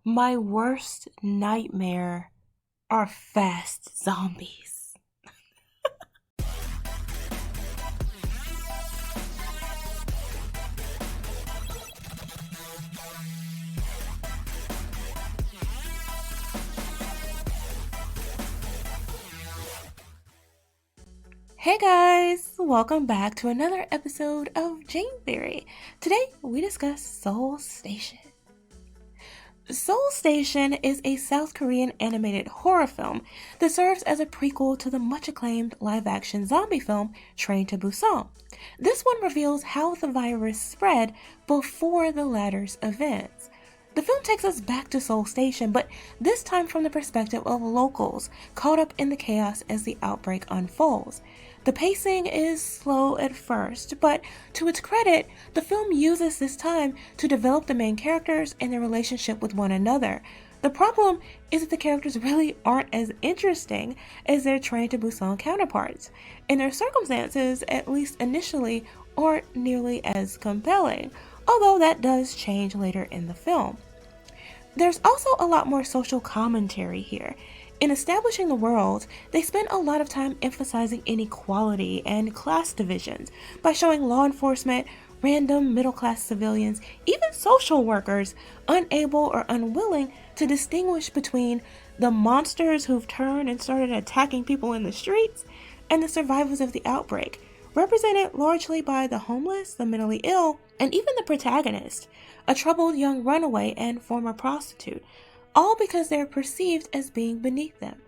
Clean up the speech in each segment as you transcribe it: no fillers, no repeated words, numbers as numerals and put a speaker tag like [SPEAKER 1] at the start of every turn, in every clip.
[SPEAKER 1] My worst nightmare are fast zombies. Hey guys, welcome back to another episode of Jane Theory. Today we discuss Seoul Station. Seoul Station is a South Korean animated horror film that serves as a prequel to the much-acclaimed live-action zombie film Train to Busan. This one reveals how the virus spread before the latter's events. The film takes us back to Seoul Station, but this time from the perspective of locals caught up in the chaos as the outbreak unfolds. The pacing is slow at first, but to its credit, the film uses this time to develop the main characters and their relationship with one another. The problem is that the characters really aren't as interesting as their Train to Busan counterparts, and their circumstances, at least initially, aren't nearly as compelling, although that does change later in the film. There's also a lot more social commentary here. In establishing the world, they spend a lot of time emphasizing inequality and class divisions by showing law enforcement, random middle-class civilians, even social workers, unable or unwilling to distinguish between the monsters who've turned and started attacking people in the streets and the survivors of the outbreak, represented largely by the homeless, the mentally ill, and even the protagonist, a troubled young runaway and former prostitute, all because they're perceived as being beneath them.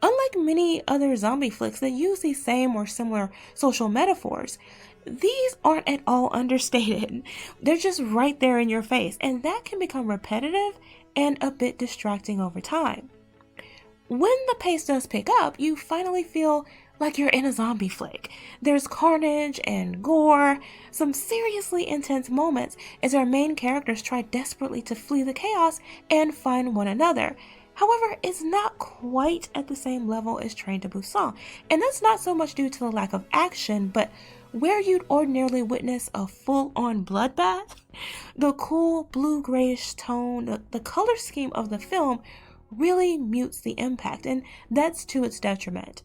[SPEAKER 1] Unlike many other zombie flicks that use these same or similar social metaphors, these aren't at all understated. They're just right there in your face, and that can become repetitive and a bit distracting over time. When the pace does pick up, you finally feel like you're in a zombie flick. There's carnage and gore, some seriously intense moments as our main characters try desperately to flee the chaos and find one another. However, it's not quite at the same level as Train to Busan, and that's not so much due to the lack of action, but where you'd ordinarily witness a full-on bloodbath, the cool blue-grayish tone, the color scheme of the film really mutes the impact, and that's to its detriment.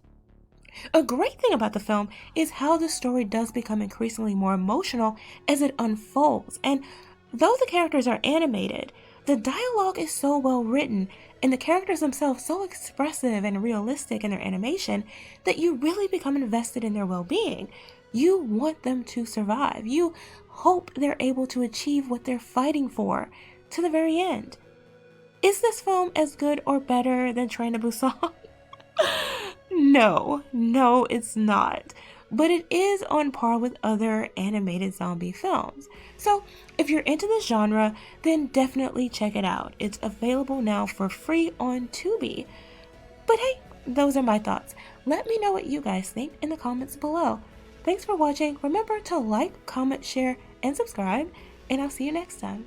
[SPEAKER 1] A great thing about the film is how the story does become increasingly more emotional as it unfolds, and though the characters are animated, the dialogue is so well written and the characters themselves so expressive and realistic in their animation that you really become invested in their well-being. You want them to survive. You hope they're able to achieve what they're fighting for to the very end. Is this film as good or better than Train to Busan? No, it's not. But it is on par with other animated zombie films. So if you're into this genre, then definitely check it out. It's available now for free on Tubi. But hey, those are my thoughts. Let me know what you guys think in the comments below. Thanks for watching. Remember to like, comment, share, and subscribe, and I'll see you next time.